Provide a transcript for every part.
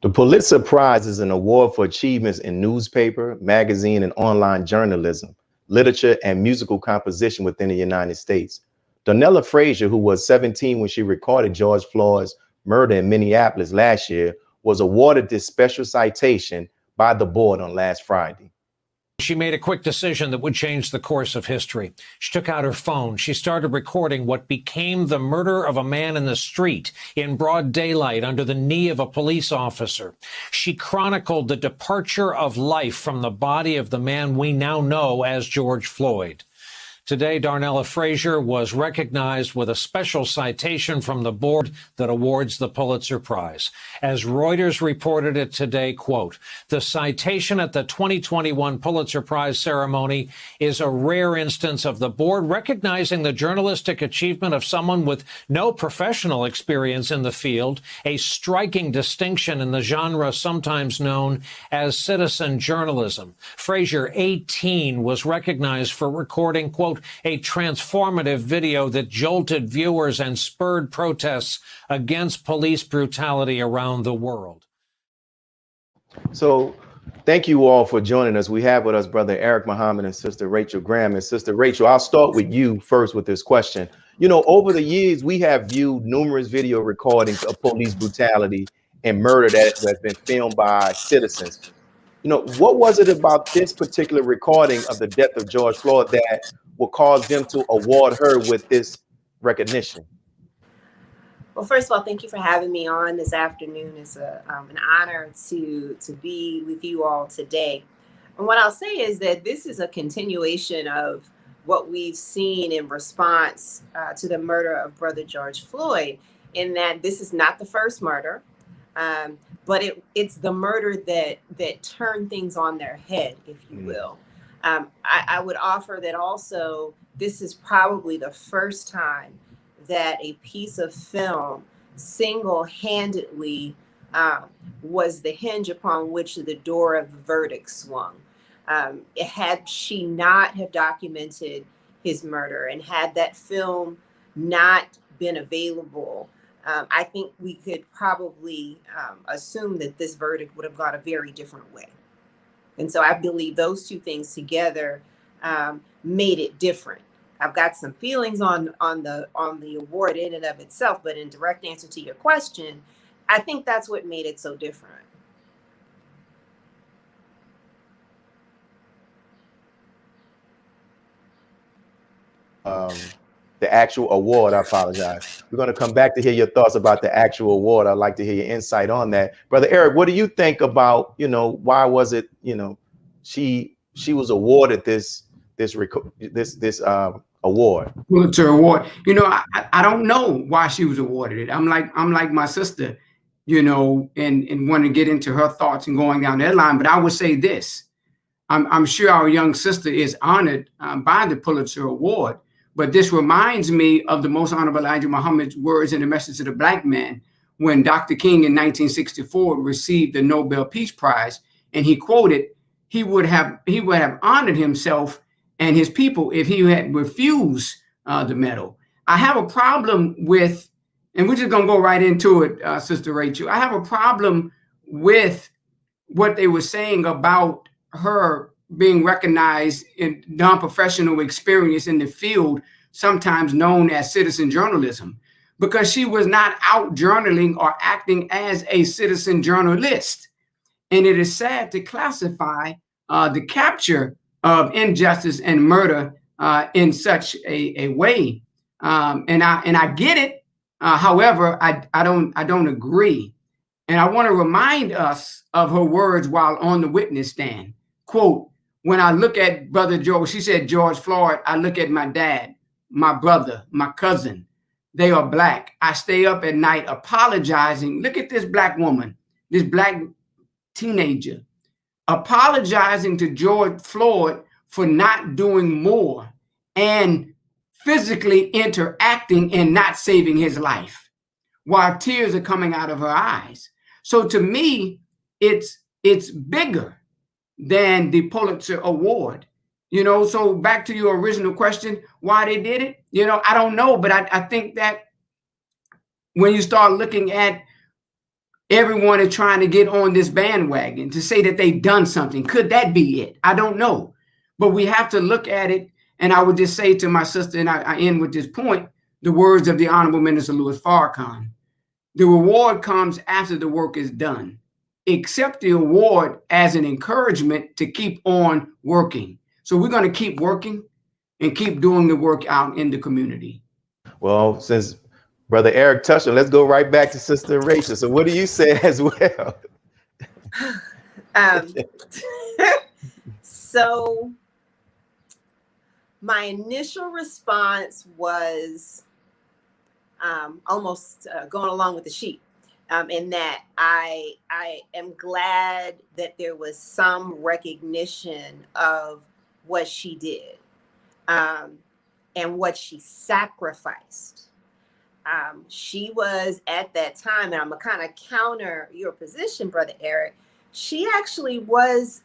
The Pulitzer Prize is an award for achievements in newspaper, magazine, and online journalism, literature, and musical composition within the United States. Darnella Frazier, who was 17 when she recorded George Floyd's murder in Minneapolis last year, was awarded this special citation by the board on last Friday. She made a quick decision that would change the course of history. She took out her phone. She started recording what became the murder of a man in the street in broad daylight under the knee of a police officer. She chronicled the departure of life from the body of the man we now know as George Floyd. Today, Darnella Frazier was recognized with a special citation from the board that awards the Pulitzer Prize. As Reuters reported it today, quote, "The citation at the 2021 Pulitzer Prize ceremony is a rare instance of the board recognizing the journalistic achievement of someone with no professional experience in the field, a striking distinction in the genre sometimes known as citizen journalism." Frazier, 18, was recognized for recording, quote, "a transformative video that jolted viewers and spurred protests against police brutality around the world." So thank you all for joining us. We have with us Brother Eric Muhammad and Sister Rachel Graham. And Sister Rachel, I'll start with you first with this question. You know, over the years, we have viewed numerous video recordings of police brutality and murder that has been filmed by citizens. You know, what was it about this particular recording of the death of George Floyd that will cause them to award her with this recognition? Well, first of all, thank you for having me on this afternoon. It's an honor to be with you all today. And what I'll say is that this is a continuation of what we've seen in response to the murder of Brother George Floyd, in that this is not the first murder. But it's the murder that turned things on their head, if you will. I would offer that also this is probably the first time that a piece of film single-handedly was the hinge upon which the door of the verdict swung. Had she not have documented his murder, and had that film not been available, I think we could probably assume that this verdict would have gone a very different way. And so I believe those two things together made it different. I've got some feelings on the award in and of itself, but in direct answer to your question, I think that's what made it so different. The actual award, I apologize. We're going to come back to hear your thoughts about the actual award. I'd like to hear your insight on that. Brother Eric, what do you think about, you know, why was it, you know, she was awarded this award? Pulitzer Award. You know, I don't know why she was awarded it. I'm like my sister, you know, and want to get into her thoughts and going down that line. But I would say this. I'm sure our young sister is honored by the Pulitzer Award. But this reminds me of the Most Honorable Elijah Muhammad's words in The Message of the Black Man when Dr. King in 1964 received the Nobel Peace Prize, and he quoted, he would have honored himself and his people if he had refused the medal. I have a problem with, and we're just gonna go right into it, Sister Rachel. I have a problem with what they were saying about her being recognized in non-professional experience in the field, sometimes known as citizen journalism, because she was not out journaling or acting as a citizen journalist. And it is sad to classify the capture of injustice and murder in such a way. And I get it. However, I don't agree. And I want to remind us of her words while on the witness stand. Quote, "When I look at Brother George," she said, "George Floyd, I look at my dad, my brother, my cousin. They are Black. I stay up at night apologizing." Look at this Black woman, this Black teenager, apologizing to George Floyd for not doing more and physically interacting and not saving his life, while tears are coming out of her eyes. So to me, it's bigger than the Pulitzer Award. You know, so back to your original question, why they did it, you know, I don't know, but I think that when you start looking at everyone is trying to get on this bandwagon to say that they've done something. Could that be it? I don't know. But we have to look at it. And I would just say to my sister, and I end with this point, the words of the Honorable Minister Louis Farrakhan: the reward comes after the work is done. Accept the award as an encouragement to keep on working. So we're going to keep working and keep doing the work out in the community. Well, since Brother Eric touched on, let's go right back to Sister Rachel. So what do you say as well? So my initial response was almost going along with the sheep, in that I am glad that there was some recognition of what she did and what she sacrificed. She was at that time, and I'm gonna kind of counter your position, Brother Eric. She actually was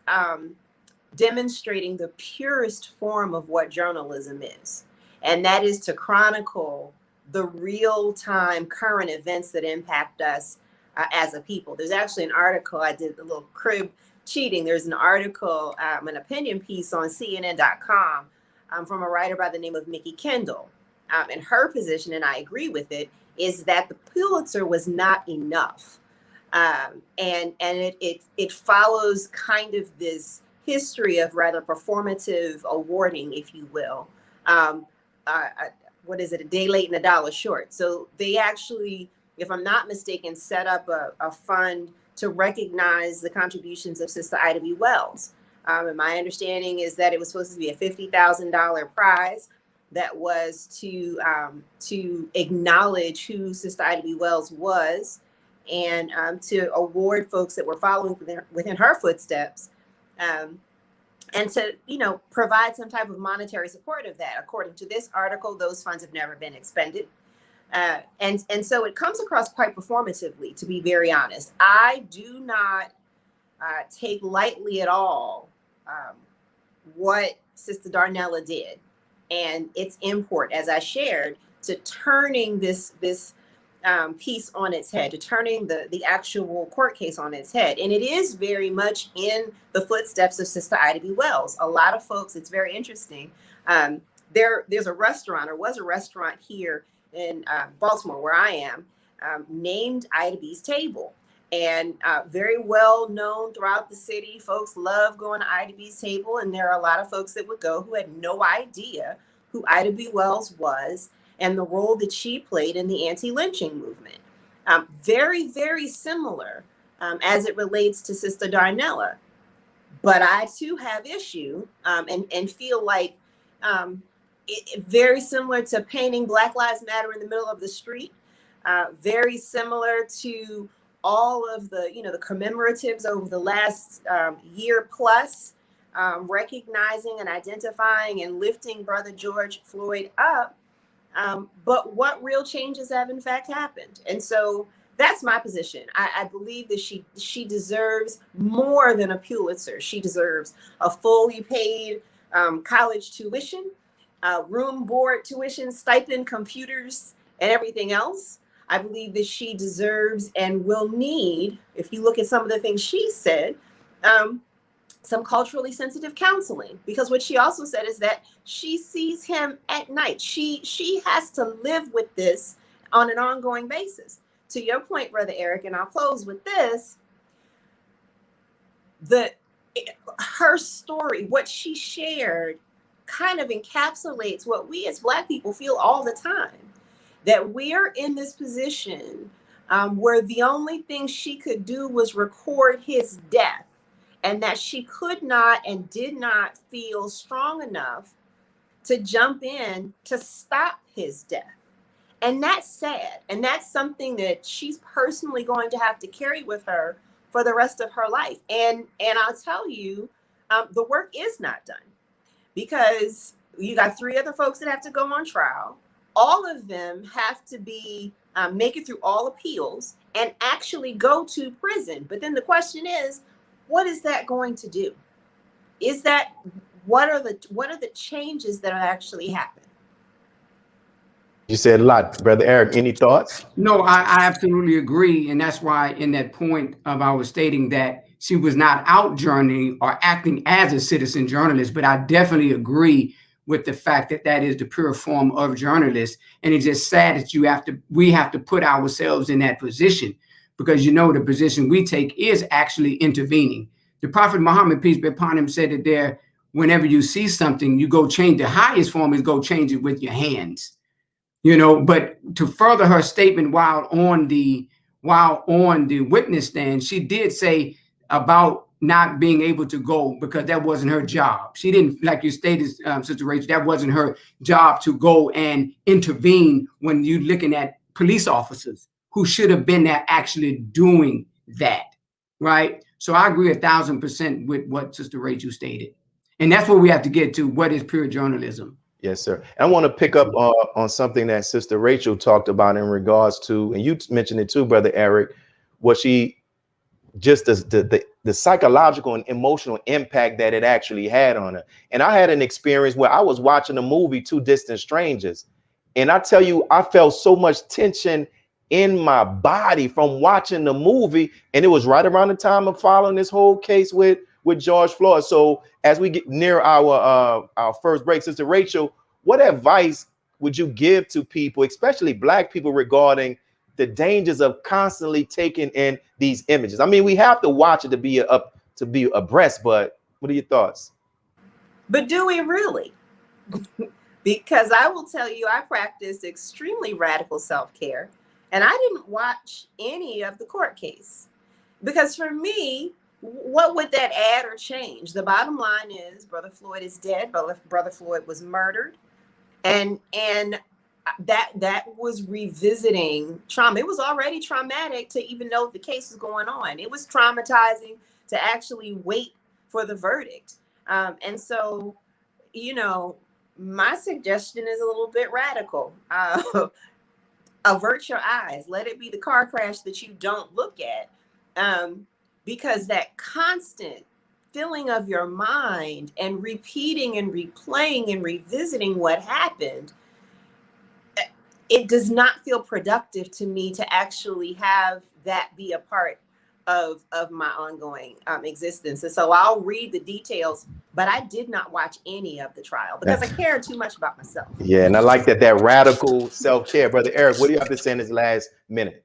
demonstrating the purest form of what journalism is, and that is to chronicle the real-time current events that impact us as a people. There's actually an article, I did a little crib cheating. There's an article, an opinion piece on CNN.com from a writer by the name of Mickey Kendall. And her position, and I agree with it, is that the Pulitzer was not enough. And it follows kind of this history of rather performative awarding, if you will. What is it? A day late and a dollar short. So they actually, if I'm not mistaken, set up a fund to recognize the contributions of Sister Ida B. Wells. And my understanding is that it was supposed to be a $50,000 prize that was to acknowledge who Sister Ida B. Wells was, and to award folks that were following within her footsteps, and to, you know, provide some type of monetary support of that. According to this article, those funds have never been expended. And so it comes across quite performatively, to be very honest. I do not take lightly at all what Sister Darnella did and its import, as I shared, to turning this piece on its head, to turning the actual court case on its head. And it is very much in the footsteps of Sister Ida B. Wells. A lot of folks, it's very interesting. There's a restaurant, or was a restaurant here in Baltimore, where I am, named Ida B's Table. And very well known throughout the city. Folks love going to Ida B's Table, and there are a lot of folks that would go who had no idea who Ida B. Wells was and the role that she played in the anti-lynching movement. Very, very similar as it relates to Sister Darnella. But I too have issue and feel like it very similar to painting Black Lives Matter in the middle of the street, very similar to all of the, you know, the commemoratives over the last year plus, recognizing and identifying and lifting Brother George Floyd up. But what real changes have in fact happened? And so that's my position. I believe that she deserves more than a Pulitzer. She deserves a fully paid college tuition, room, board, tuition, stipend, computers, and everything else. I believe that she deserves and will need, if you look at some of the things she said, some culturally sensitive counseling. Because what she also said is that she sees him at night. She has to live with this on an ongoing basis. To your point, Brother Eric, and I'll close with this, her story, what she shared, kind of encapsulates what we as Black people feel all the time. That we're in this position where the only thing she could do was record his death, and that she could not and did not feel strong enough to jump in to stop his death. And that's sad. And that's something that she's personally going to have to carry with her for the rest of her life. And I'll tell you, the work is not done, because you got 3 other folks that have to go on trial. All of them have to be make it through all appeals and actually go to prison. But then the question is, what is that going to do? Is that what are the changes that will actually happen? You said a lot, Brother Eric. Any thoughts? No, I absolutely agree. And that's why in that point I was stating that she was not out journeying or acting as a citizen journalist, but I definitely agree with the fact that that is the pure form of journalist. And it's just sad that we have to put ourselves in that position, because, you know, the position we take is actually intervening. The Prophet Muhammad, peace be upon him, said that there, whenever you see something, you go change. The highest form is go change it with your hands, you know. But to further her statement, while on the witness stand, she did say about not being able to go because that wasn't her job. She didn't, like you stated, Sister Rachel, that wasn't her job to go and intervene when you're looking at police officers who should have been there actually doing that, right? So I agree 1,000% with what Sister Rachel stated. And that's what we have to get to. What is pure journalism? Yes, sir. I want to pick up on something that Sister Rachel talked about in regards to, and you mentioned it too, Brother Eric, what she just the psychological and emotional impact that it actually had on her. And I had an experience where I was watching a movie, Two Distant Strangers, and I tell you, I felt so much tension in my body from watching the movie, and it was right around the time of following this whole case with George Floyd. So as we get near our first break, Sister Rachel, what advice would you give to people, especially Black people, regarding the dangers of constantly taking in these images? I mean, we have to watch it to be abreast, but what are your thoughts? But do we really? Because I will tell you, I practiced extremely radical self-care, and I didn't watch any of the court case, because for me, what would that add or change? The bottom line is Brother Floyd is dead. Brother Floyd was murdered, and that was revisiting trauma. It was already traumatic to even know the case was going on. It was traumatizing to actually wait for the verdict. And so, you know, my suggestion is a little bit radical. Avert your eyes. Let it be the car crash that you don't look at. Because that constant filling of your mind and repeating and replaying and revisiting what happened, it does not feel productive to me to actually have that be a part of my ongoing existence. And so I'll read the details, but I did not watch any of the trial because I care too much about myself. Yeah, and I like that radical self-care. Brother Eric, what do you have to say in this last minute?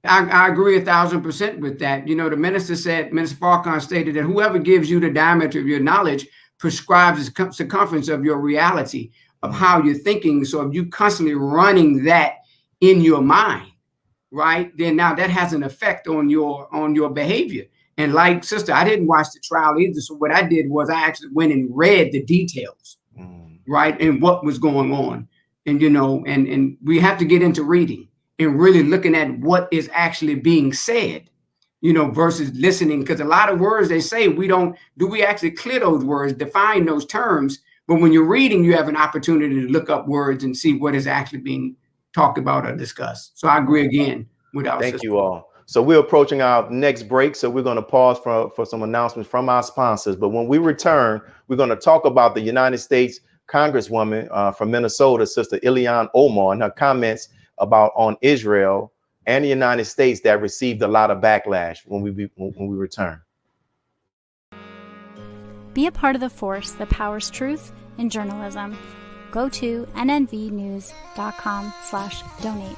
I agree 1,000% with that. You know, the minister Farrakhan stated that whoever gives you the diameter of your knowledge prescribes the circumference of your reality, of how you're thinking. So if you constantly running that in your mind, right, then now that has an effect on your behavior. And like sister, I didn't watch the trial either. So what I did was I actually went and read the details, right, and what was going on. And, you know, and we have to get into reading and really looking at what is actually being said, you know, versus listening. Because a lot of words they say, we actually clear those words, define those terms. But when you're reading, you have an opportunity to look up words and see what is actually being talked about or discussed. So I agree again with our Thank you all. So we're approaching our next break. So we're going to pause for some announcements from our sponsors. But when we return, we're going to talk about the United States Congresswoman from Minnesota, Sister Ilhan Omar, and her comments on Israel and the United States that received a lot of backlash when we return. Be a part of the force that powers truth in journalism. Go to nnvnews.com/donate.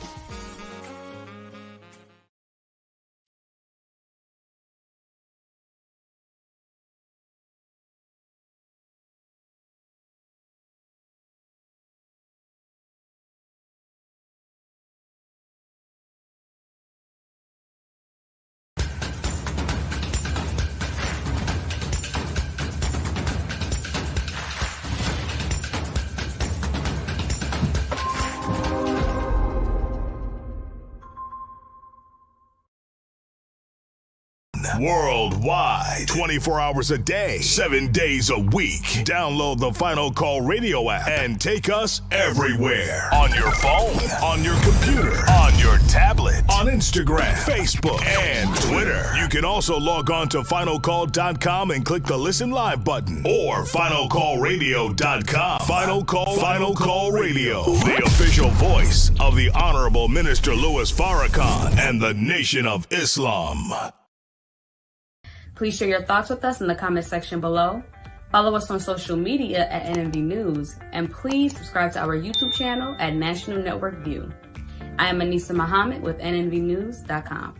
worldwide, 24 hours a day, 7 days a week. Download the Final Call Radio app and take us everywhere. On your phone, on your computer, on your tablet, on Instagram, Facebook, and Twitter. You can also log on to finalcall.com and click the Listen Live button, or finalcallradio.com. Final Call Radio, the official voice of the Honorable Minister Louis Farrakhan and the Nation of Islam. Please share your thoughts with us in the comment section below. Follow us on social media at NNV News, and please subscribe to our YouTube channel at National Network View. I am Anissa Muhammad with NNVnews.com.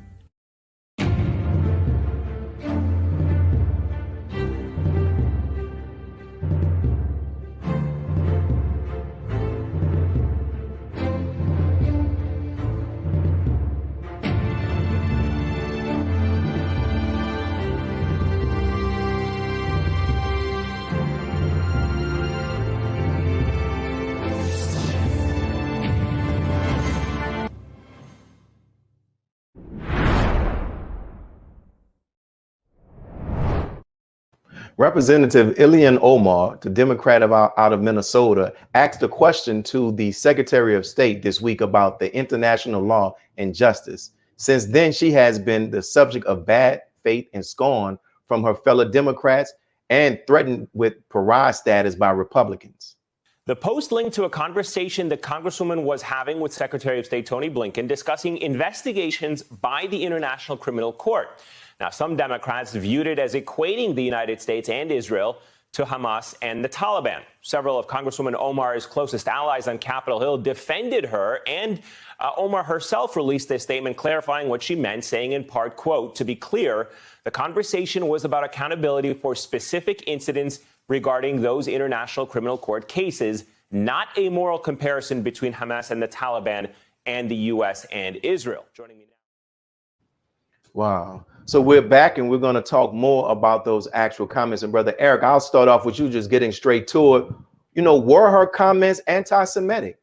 Representative Ilhan Omar, the Democrat out of Minnesota, asked a question to the Secretary of State this week about the international law and justice. Since then, she has been the subject of bad faith and scorn from her fellow Democrats and threatened with pariah status by Republicans. The post linked to a conversation that Congresswoman was having with Secretary of State Tony Blinken discussing investigations by the International Criminal Court. Now, some Democrats viewed it as equating the United States and Israel to Hamas and the Taliban. Several of Congresswoman Omar's closest allies on Capitol Hill defended her, and Omar herself released a statement clarifying what she meant, saying in part, quote, "To be clear, the conversation was about accountability for specific incidents regarding those International Criminal Court cases, not a moral comparison between Hamas and the Taliban and the U.S. and Israel." Joining me now. Wow. So we're back and we're going to talk more about those actual comments. And Brother Eric, I'll start off with you just getting straight to it. You know, were her comments anti-Semitic?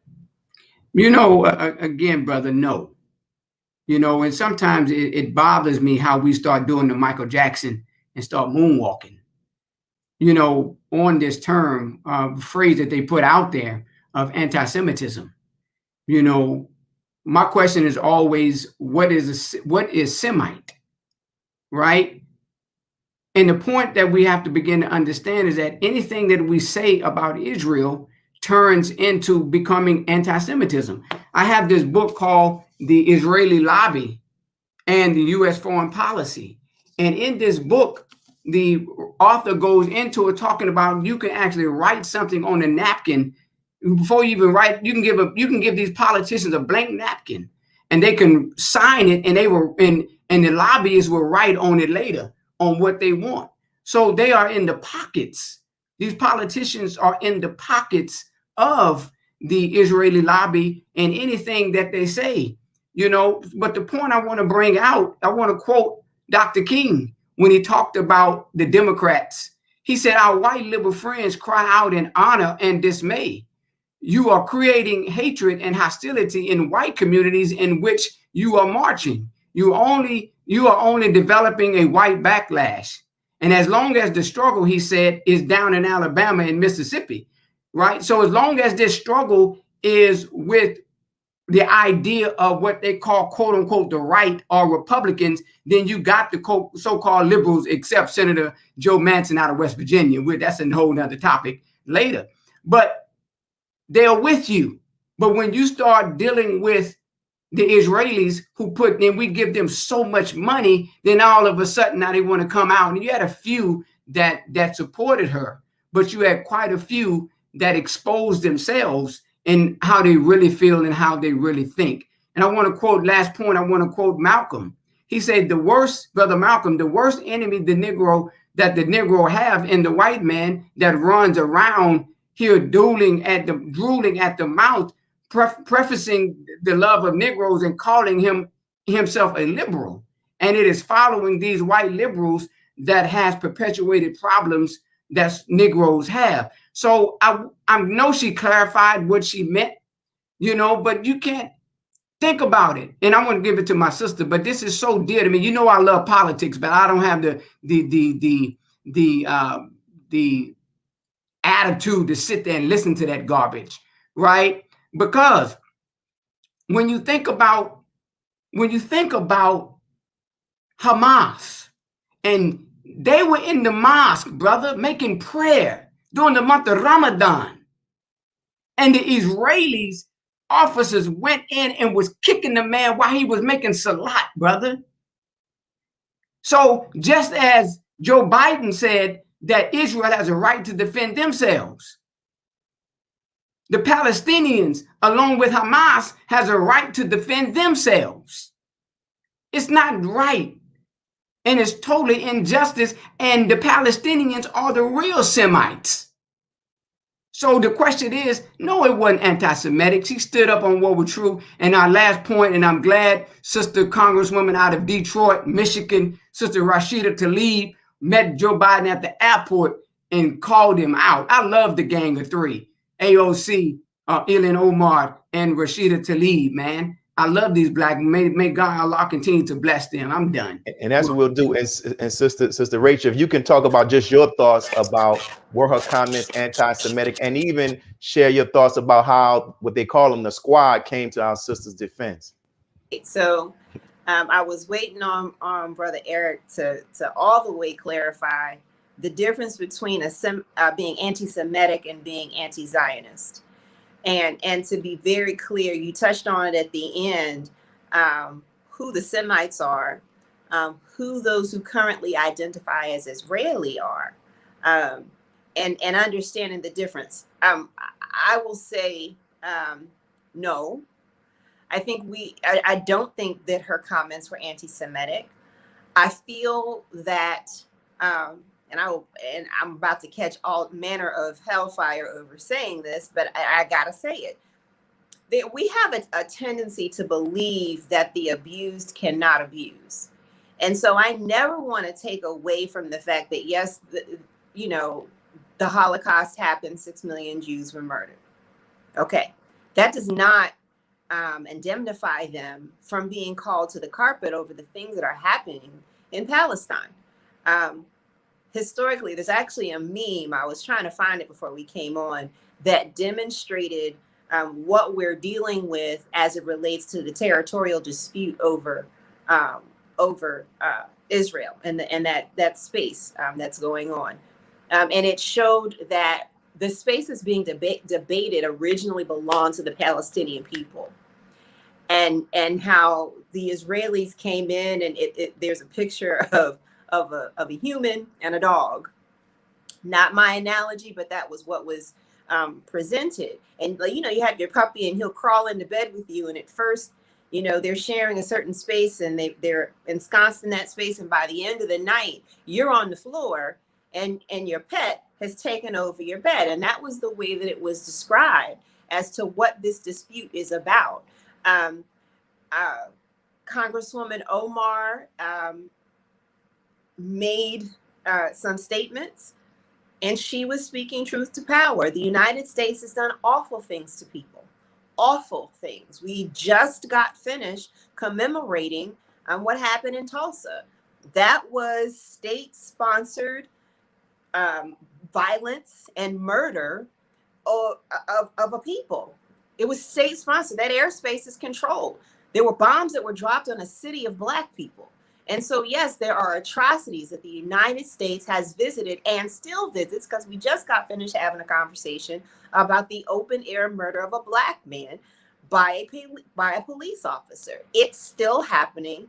You know, again, brother, no. You know, and sometimes it bothers me how we start doing the Michael Jackson and start moonwalking. You know, on this term, phrase that they put out there of anti-Semitism. You know, my question is always, what is Semite? Right? And the point that we have to begin to understand is that anything that we say about Israel turns into becoming anti-Semitism. I have this book called The Israeli Lobby and the U.S. Foreign Policy. And in this book, the author goes into it talking about you can actually write something on a napkin before you even write. You can give these politicians a blank napkin and they can sign it, and and the lobbyists will write on it later on what they want. So they are in the pockets. These politicians are in the pockets of the Israeli lobby and anything that they say, you know. But the point I want to bring out, I want to quote Dr. King when he talked about the Democrats. He said, "Our white liberal friends cry out in honor and dismay. You are creating hatred and hostility in white communities in which you are marching. You are only developing a white backlash. And as long as the struggle," he said, "is down in Alabama and Mississippi," right? So as long as this struggle is with the idea of what they call, quote unquote, the right or Republicans, then you got the so-called liberals, except Senator Joe Manchin out of West Virginia. That's a whole nother topic later. But they're with you. But when you start dealing with the Israelis who put in, we give them so much money, then all of a sudden now they want to come out. And you had a few that supported her, but you had quite a few that exposed themselves and how they really feel and how they really think. And I want to quote, last point, I want to quote Malcolm. He said, Brother Malcolm, the worst enemy the Negro have in the white man that runs around here drooling at the mouth, prefacing the love of Negroes and calling himself a liberal. And it is following these white liberals that has perpetuated problems that Negroes have. So I know she clarified what she meant, you know, but you can't Think about it. And I want to give it to my sister, but this is so dear to me. You know, I love politics, but I don't have the attitude to sit there and listen to that garbage, right? Because when you think about Hamas, and they were in the mosque, brother, making prayer during the month of Ramadan, and the Israelis officers went in and was kicking the man while he was making salat, brother. So just as Joe Biden said that Israel has a right to defend themselves, the Palestinians, along with Hamas, has a right to defend themselves. It's not right. And it's totally injustice. And the Palestinians are the real Semites. So the question is, no, it wasn't anti-Semitic. She stood up on what was true. And our last point, and I'm glad Sister Congresswoman out of Detroit, Michigan, Sister Rashida Tlaib, met Joe Biden at the airport and called him out. I love the Gang of Three, AOC, Ilhan Omar, and Rashida Tlaib, man. I love these black men. May God Allah continue to bless them. I'm done. And that's what we'll do. And Sister Rachel, if you can talk about just your thoughts about were her comments anti-Semitic, and even share your thoughts about how what they call them, the squad, came to our sister's defense. So I was waiting on Brother Eric to all the way clarify the difference between being anti-Semitic and being anti-Zionist. And to be very clear, you touched on it at the end, who the Semites are, who those who currently identify as Israeli are, and understanding the difference. I will say no. I don't think that her comments were anti-Semitic. I feel that, and I'm about to catch all manner of hellfire over saying this, but I gotta say it. That we have a tendency to believe that the abused cannot abuse. And so I never want to take away from the fact that, yes, the Holocaust happened, 6 million Jews were murdered. Okay, that does not indemnify them from being called to the carpet over the things that are happening in Palestine. Historically, there's actually a meme, I was trying to find it before we came on, that demonstrated what we're dealing with as it relates to the territorial dispute over Israel and that space that's going on. And it showed that the space that's being debated originally belonged to the Palestinian people. And how the Israelis came in, and there's a picture of a human and a dog. Not my analogy, but that was what was presented. And you have your puppy and he'll crawl into bed with you, and at first they're sharing a certain space and they're ensconced in that space, and by the end of the night you're on the floor and your pet has taken over your bed. And that was the way that it was described as to what this dispute is about. Congresswoman Omar made some statements, and she was speaking truth to power. The United States has done awful things to people, awful things. We just got finished commemorating what happened in Tulsa. That was state-sponsored violence and murder of a people. It was state-sponsored. That airspace is controlled. There were bombs that were dropped on a city of Black people. And so, yes, there are atrocities that the United States has visited and still visits, because we just got finished having a conversation about the open air murder of a Black man by a police officer. It's still happening.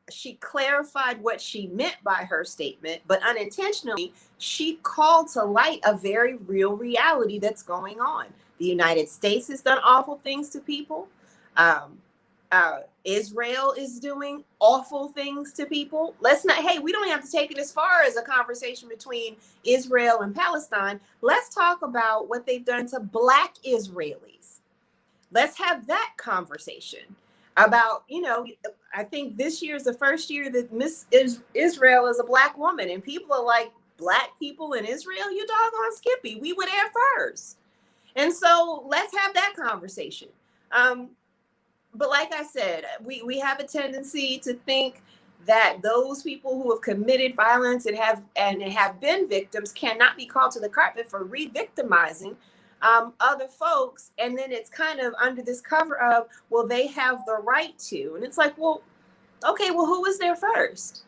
She clarified what she meant by her statement, but unintentionally, she called to light a very real reality that's going on. The United States has done awful things to people. Israel is doing awful things to people. We don't have to take it as far as a conversation between Israel and Palestine. Let's talk about what they've done to Black Israelis. Let's have that conversation about, I think this year is the first year that Miss Israel is a Black woman, and people are like, Black people in Israel, you doggone Skippy, we were there first. And so let's have that conversation. But like I said, we have a tendency to think that those people who have committed violence and have been victims cannot be called to the carpet for re-victimizing other folks. And then it's kind of under this cover of, well, they have the right to. And it's like, well, okay, well, who was there first?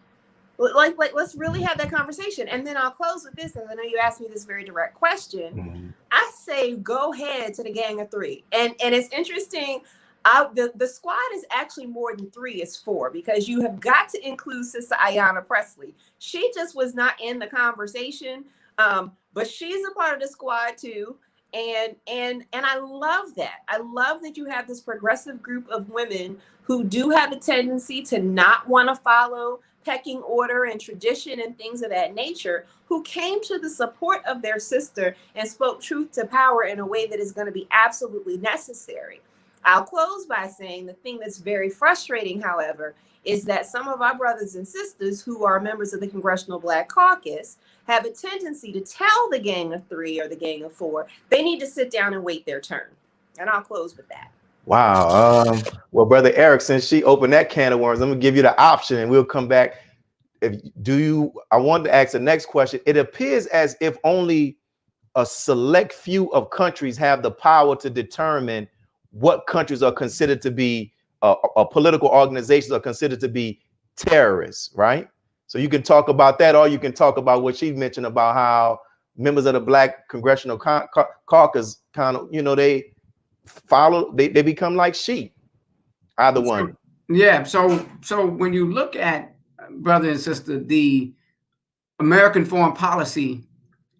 Like let's really have that conversation. And then I'll close with this, and I know you asked me this very direct question. Mm-hmm. I say go ahead to the Gang of Three. And it's interesting. The squad is actually more than 3, it's 4, because you have got to include Sister Ayanna Presley. She just was not in the conversation, but she's a part of the squad too. And I love that. I love that you have this progressive group of women who do have a tendency to not want to follow pecking order and tradition and things of that nature, who came to the support of their sister and spoke truth to power in a way that is going to be absolutely necessary. I'll close by saying the thing that's very frustrating, however, is that some of our brothers and sisters who are members of the Congressional Black Caucus have a tendency to tell the Gang of Three or the Gang of Four they need to sit down and wait their turn. And I'll close with that. Wow. Well, Brother Eric, since she opened that can of worms, I'm gonna give you the option and we'll come back. I wanted to ask the next question. It appears as if only a select few of countries have the power to determine what countries are considered to be political organizations are considered to be terrorists, right? So you can talk about that, or you can talk about what she mentioned about how members of the Black Congressional Caucus kind of, they become like sheep. Either one. Yeah. So when you look at, brother and sister, the American foreign policy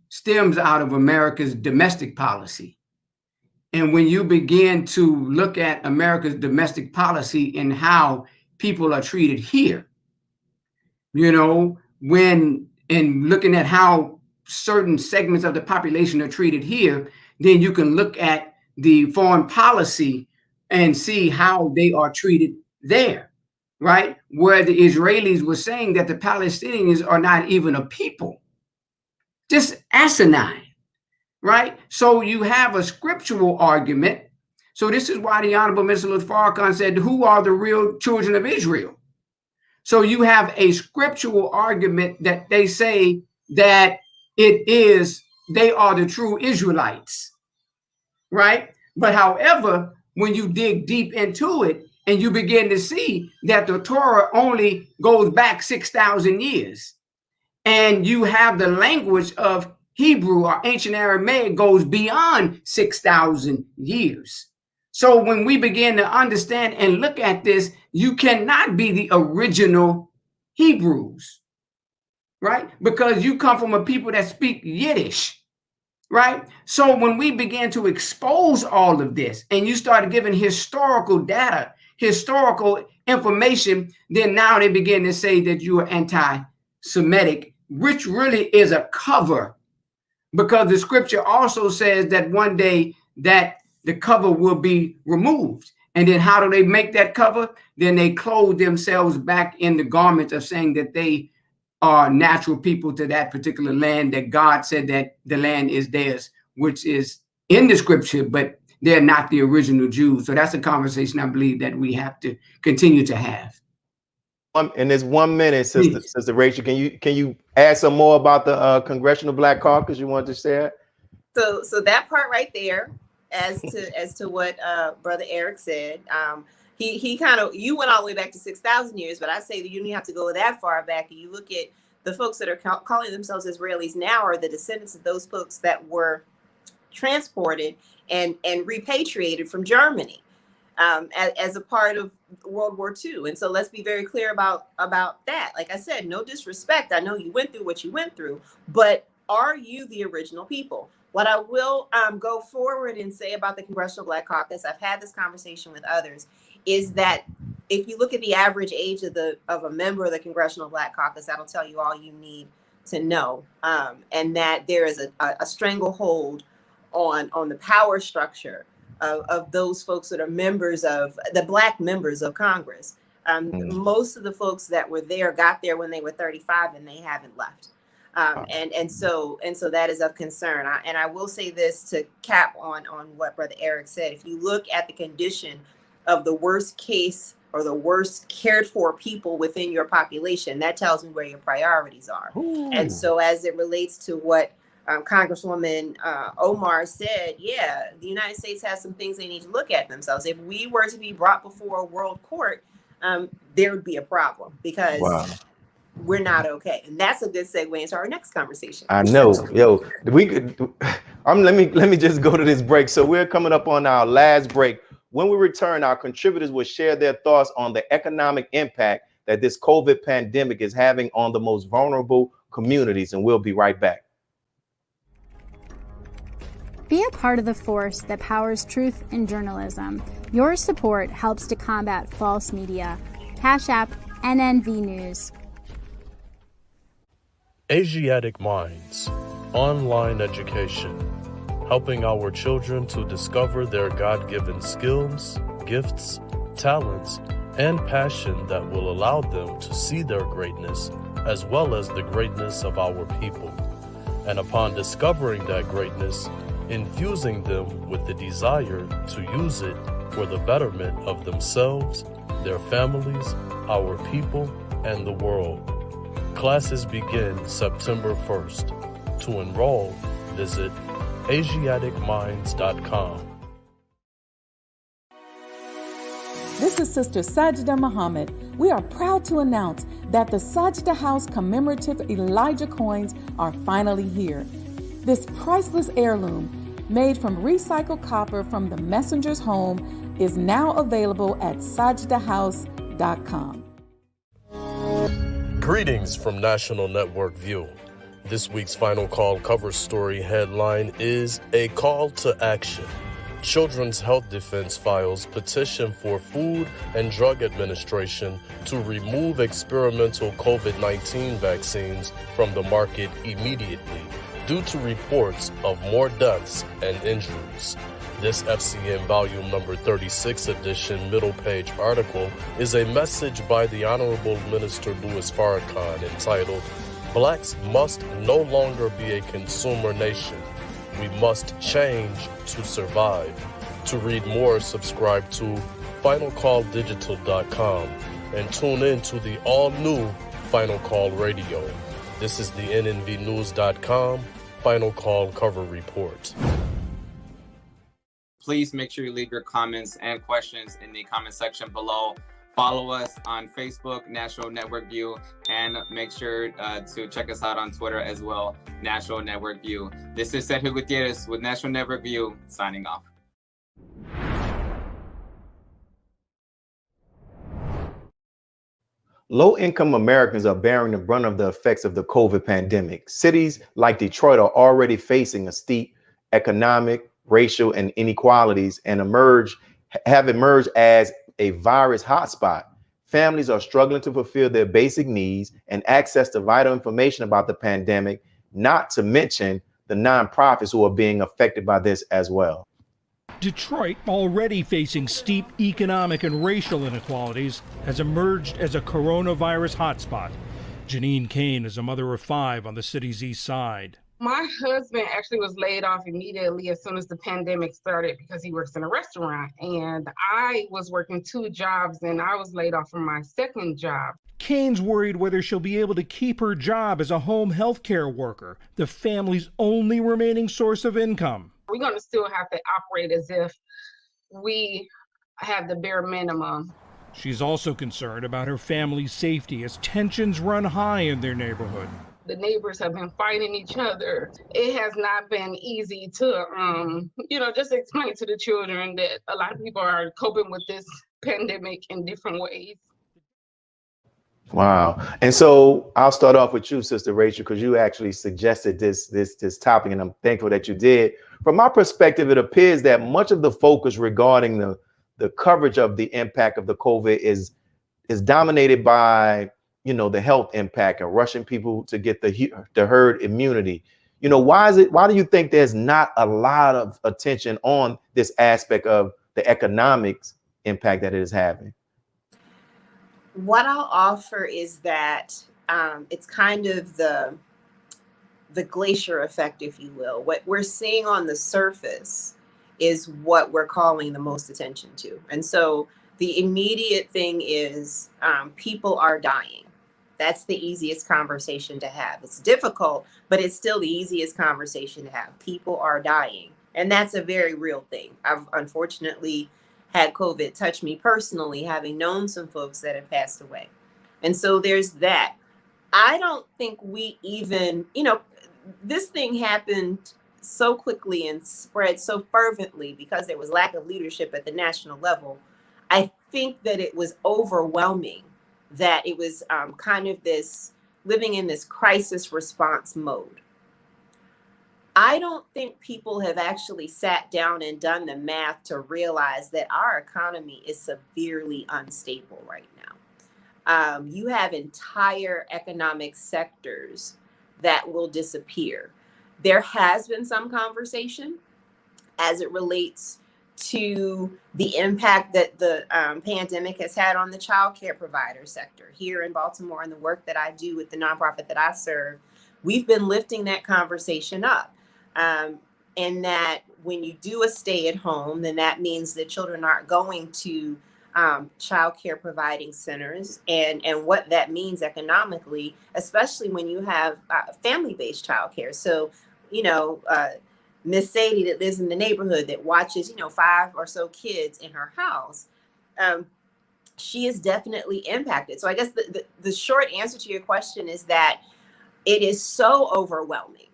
stems out of America's domestic policy. And when you begin to look at America's domestic policy and how people are treated here, when looking at how certain segments of the population are treated here, then you can look at the foreign policy and see how they are treated there, right? Where the Israelis were saying that the Palestinians are not even a people. Just asinine. Right? So you have a scriptural argument. So this is why the Honorable Mr. Farrakhan said, who are the real children of Israel? So you have a scriptural argument that they say that they are the true Israelites. Right? But however, when you dig deep into it and you begin to see that the Torah only goes back 6,000 years, and you have the language of Hebrew or ancient Aramaic goes beyond 6,000 years. So when we begin to understand and look at this, you cannot be the original Hebrews, right? Because you come from a people that speak Yiddish, right? So when we began to expose all of this and you started giving historical data, historical information, then now they begin to say that you are anti-Semitic, which really is a cover. Because the scripture also says that one day that the cover will be removed. And then how do they make that cover? Then they clothe themselves back in the garment of saying that they are natural people to that particular land, that God said that the land is theirs, which is in the scripture, but they're not the original Jews. So that's a conversation I believe that we have to continue to have. And there's 1 minute, Sister Rachel. Can you add some more about the Congressional Black Caucus you want to share? So that part right there, as to what Brother Eric said, he kind of, you went all the way back to 6,000 years, but I say that you don't have to go that far back. And you look at the folks that are calling themselves Israelis now are the descendants of those folks that were transported and repatriated from Germany. As a part of World War II. And so let's be very clear about that. Like I said, no disrespect. I know you went through what you went through, but are you the original people? What I will go forward and say about the Congressional Black Caucus, I've had this conversation with others, is that if you look at the average age of a member of the Congressional Black Caucus, that'll tell you all you need to know. And that there is a stranglehold on the power structure of those folks that are members of the Black members of Congress. Most of the folks that were there got there when they were 35 and they haven't left. And so that is of concern. And I will say this to cap on what Brother Eric said. If you look at the condition of the worst case or the worst cared for people within your population, that tells me where your priorities are. Ooh. And so as it relates to what Congresswoman Omar said, yeah, the United States has some things they need to look at themselves. If we were to be brought before a world court, there would be a problem because we're not okay. And that's a good segue into our next conversation. I know. Yo, we could let me just go to this break. So we're coming up on our last break. When we return, our contributors will share their thoughts on the economic impact that this COVID pandemic is having on the most vulnerable communities, and we'll be right back. Be a part of the force that powers truth in journalism. Your support helps to combat false media. Cash App NNV News. Asiatic Minds, online education, helping our children to discover their God-given skills, gifts, talents, and passion that will allow them to see their greatness as well as the greatness of our people. And upon discovering that greatness, infusing them with the desire to use it for the betterment of themselves, their families, our people, and the world. Classes begin September 1st. To enroll, visit AsiaticMinds.com. This is Sister Sajda Muhammad. We are proud to announce that the Sajda House commemorative Elijah coins are finally here. This priceless heirloom, made from recycled copper from the messenger's home, is now available at sajdahouse.com. Greetings from National Network View. This week's Final Call cover story headline is A Call to Action. Children's Health Defense files petition for Food and Drug Administration to remove experimental COVID-19 vaccines from the market immediately due to reports of more deaths and injuries. This FCN volume number 36 edition middle page article is a message by the Honorable Minister Louis Farrakhan entitled, Blacks must no longer be a consumer nation. We must change to survive. To read more, subscribe to finalcalldigital.com and tune in to the all-new Final Call Radio. This is the nnvnews.com Final Call cover report. Please make sure you leave your comments and questions in the comment section below. Follow us on Facebook, National Network View, and make sure to check us out on Twitter as well, National Network View. This is Sergio Gutierrez with National Network View, signing off. Low-income Americans are bearing the brunt of the effects of the COVID pandemic. Cities like Detroit are already facing a steep economic, racial, and inequalities and have emerged as a virus hotspot. Families are struggling to fulfill their basic needs and access to vital information about the pandemic, not to mention the nonprofits who are being affected by this as well. Detroit, already facing steep economic and racial inequalities, has emerged as a coronavirus hotspot. Janine Kane is a mother of 5 on the city's east side. My husband actually was laid off immediately as soon as the pandemic started because he works in a restaurant. And I was working 2 jobs and I was laid off from my second job. Kane's worried whether she'll be able to keep her job as a home health care worker, the family's only remaining source of income. We're going to still have to operate as if we have the bare minimum. She's also concerned about her family's safety as tensions run high in their neighborhood. The neighbors have been fighting each other. It has not been easy to, just explain to the children that a lot of people are coping with this pandemic in different ways. Wow. And so I'll start off with you, Sister Rachel, because you actually suggested this topic, and I'm thankful that you did. From my perspective, it appears that much of the focus regarding the coverage of the impact of the COVID is dominated by, the health impact and rushing people to get the herd immunity. Why do you think there's not a lot of attention on this aspect of the economics impact that it is having? What I'll offer is that it's kind of the glacier effect, if you will. What we're seeing on the surface is what we're calling the most attention to. And so the immediate thing is people are dying. That's the easiest conversation to have. It's difficult, but it's still the easiest conversation to have. People are dying. And that's a very real thing. I've unfortunately had COVID touch me personally, having known some folks that have passed away. And so there's that. I don't think we even, this thing happened so quickly and spread so fervently because there was lack of leadership at the national level. I think that it was overwhelming, that it was kind of this living in this crisis response mode. I don't think people have actually sat down and done the math to realize that our economy is severely unstable right now. You have entire economic sectors that will disappear. There has been some conversation as it relates to the impact that the pandemic has had on the childcare provider sector here in Baltimore, and the work that I do with the nonprofit that I serve. We've been lifting that conversation up. And that when you do a stay at home, then that means that children aren't going to childcare providing centers, and what that means economically, especially when you have family-based childcare. So, Miss Sadie that lives in the neighborhood that watches, 5 or so kids in her house, she is definitely impacted. So I guess the short answer to your question is that it is so overwhelming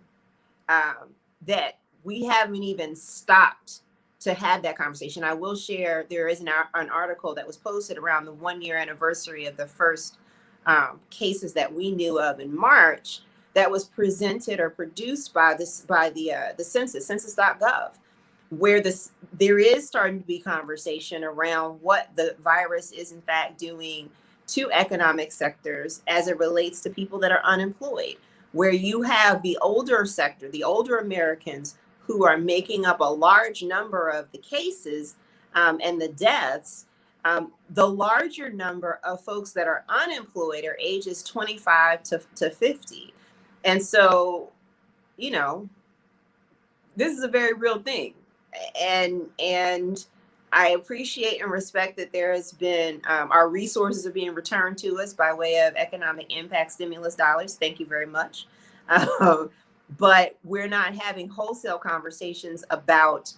that we haven't even stopped to have that conversation. I will share, there is an article that was posted around the 1-year anniversary of the first cases that we knew of in March, that was presented or produced by the census.gov, where there is starting to be conversation around what the virus is in fact doing to economic sectors as it relates to people that are unemployed, where you have the older sector, the older Americans who are making up a large number of the cases and the deaths. The larger number of folks that are unemployed are ages 25 to 50. And so, this is a very real thing. And I appreciate and respect that there has been, our resources are being returned to us by way of economic impact stimulus dollars. Thank you very much. But we're not having wholesale conversations about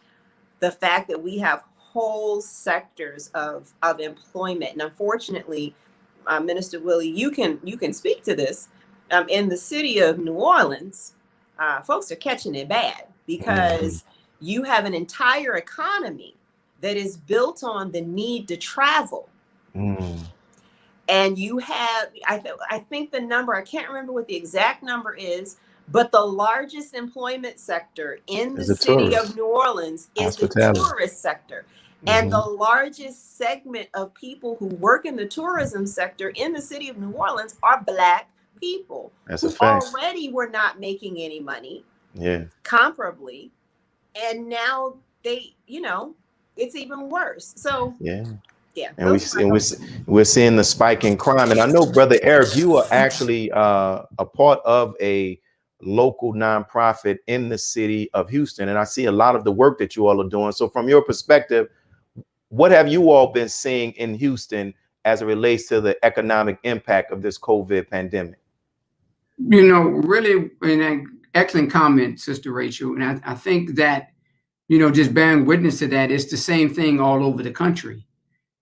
the fact that we have whole sectors of employment. And unfortunately, Minister Willie, you can speak to this. In the city of New Orleans, folks are catching it bad because you have an entire economy that is built on the need to travel. And you have, I think the number, I can't remember what the exact number is, but the largest employment sector in the city of New Orleans is the tourist sector. And the largest segment of people who work in the tourism sector in the city of New Orleans are Black people who already were not making any money, comparably, and now they, it's even worse. So and we're seeing the spike in crime. And I know, Brother Eric, you are actually a part of a local nonprofit in the city of Houston, and I see a lot of the work that you all are doing. So from your perspective, what have you all been seeing in Houston as it relates to the economic impact of this COVID pandemic? Really an excellent comment, Sister Rachel. And I think that, just bearing witness to that, it's the same thing all over the country.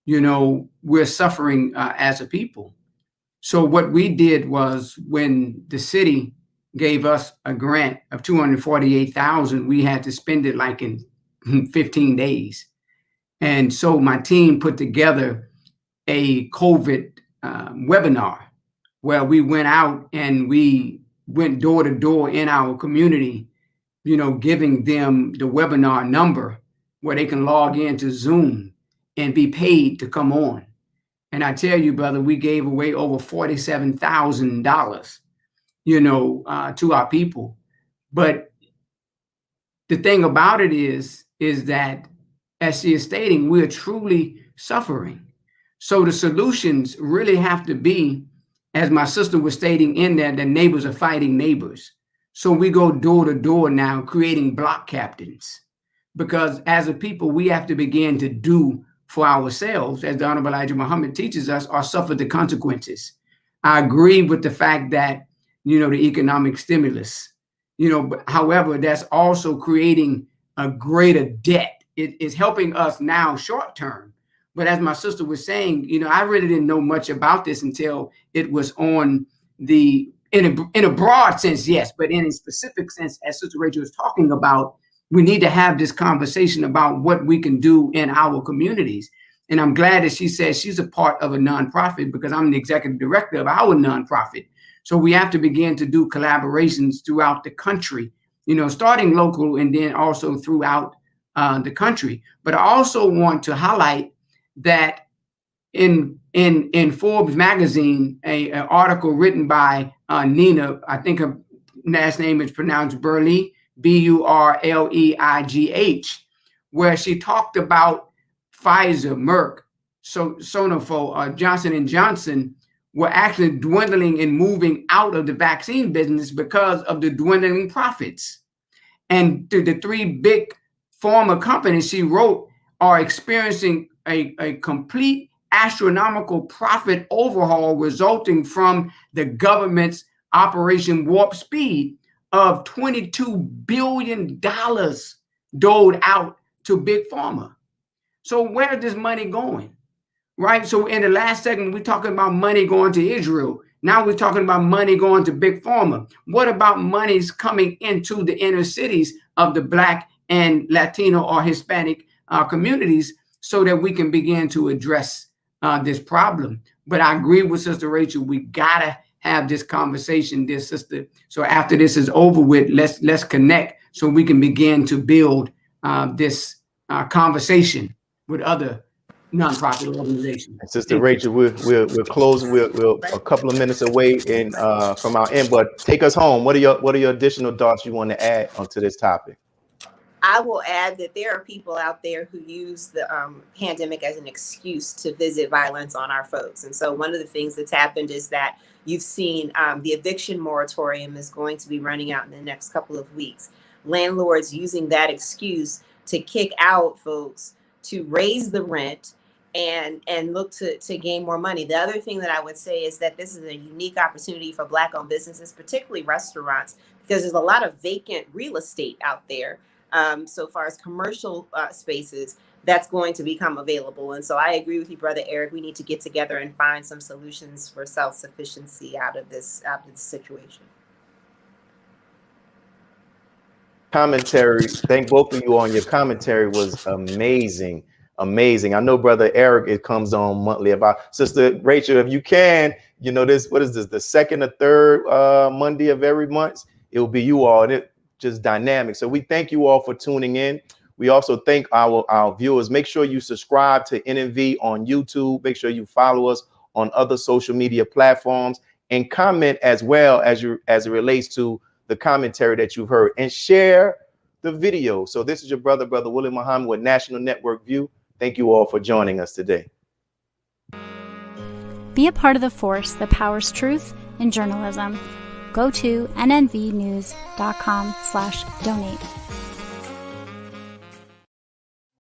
We're suffering as a people. So what we did was, when the city gave us a grant of $248,000, we had to spend it like in 15 days. And so my team put together a COVID webinar where we went out and we went door to door in our community, giving them the webinar number where they can log into Zoom and be paid to come on. And I tell you, brother, we gave away over $47,000, to our people. But the thing about it is that, as she is stating, we're truly suffering. So the solutions really have to be, as my sister was stating in there, that neighbors are fighting neighbors. So we go door to door now, creating block captains, because as a people, we have to begin to do for ourselves, as the Honorable Elijah Muhammad teaches us, or suffer the consequences. I agree with the fact that, the economic stimulus, but however, that's also creating a greater debt. It is helping us now short term. But as my sister was saying, I really didn't know much about this until it was on in a broad sense, yes, but in a specific sense, as Sister Rachel was talking about, we need to have this conversation about what we can do in our communities. And I'm glad that she says she's a part of a nonprofit, because I'm the executive director of our nonprofit. So we have to begin to do collaborations throughout the country, starting local and then also throughout the country. But I also want to highlight that in Forbes magazine, an article written by Nina, I think her last name is pronounced Burleigh, Burleigh, where she talked about Pfizer, Merck, Sanofi, Johnson & Johnson were actually dwindling and moving out of the vaccine business because of the dwindling profits. And the three big pharma companies she wrote are experiencing a complete astronomical profit overhaul resulting from the government's Operation Warp Speed of $22 billion doled out to big pharma. So where is this money going? Right? So in the last segment, we're talking about money going to Israel. Now we're talking about money going to big pharma. What about monies coming into the inner cities of the Black and Latino or Hispanic communities so that we can begin to address this problem? But I agree with Sister Rachel. We gotta have this conversation, dear sister. So after this is over with, let's connect so we can begin to build this conversation with other nonprofit organizations. And Sister Rachel, we're closing. We're a couple of minutes away from our end, but take us home. What are your additional thoughts you want to add onto this topic? I will add that there are people out there who use the pandemic as an excuse to visit violence on our folks. And so one of the things that's happened is that you've seen the eviction moratorium is going to be running out in the next couple of weeks. Landlords using that excuse to kick out folks, to raise the rent and look to gain more money. The other thing that I would say is that this is a unique opportunity for Black-owned businesses, particularly restaurants, because there's a lot of vacant real estate out there. So far as commercial spaces, that's going to become available. And so I agree with you, Brother Eric. We need to get together and find some solutions for self-sufficiency out of this situation. Commentary. Thank both of you on your commentary. Was amazing. I know Brother Eric, it comes on monthly. About Sister Rachel, if you can, this, what is this, the second or third Monday of every month? It will be you all, and it just dynamic. So we thank you all for tuning in. We also thank our viewers. Make sure you subscribe to NNV on YouTube. Make sure you follow us on other social media platforms, and comment as well as it relates to the commentary that you've heard, and share the video. So this is your brother Willie Muhammad with National Network View. Thank you all for joining us today. Be a part of the force that powers truth in journalism. Go to nnvnews.com/donate.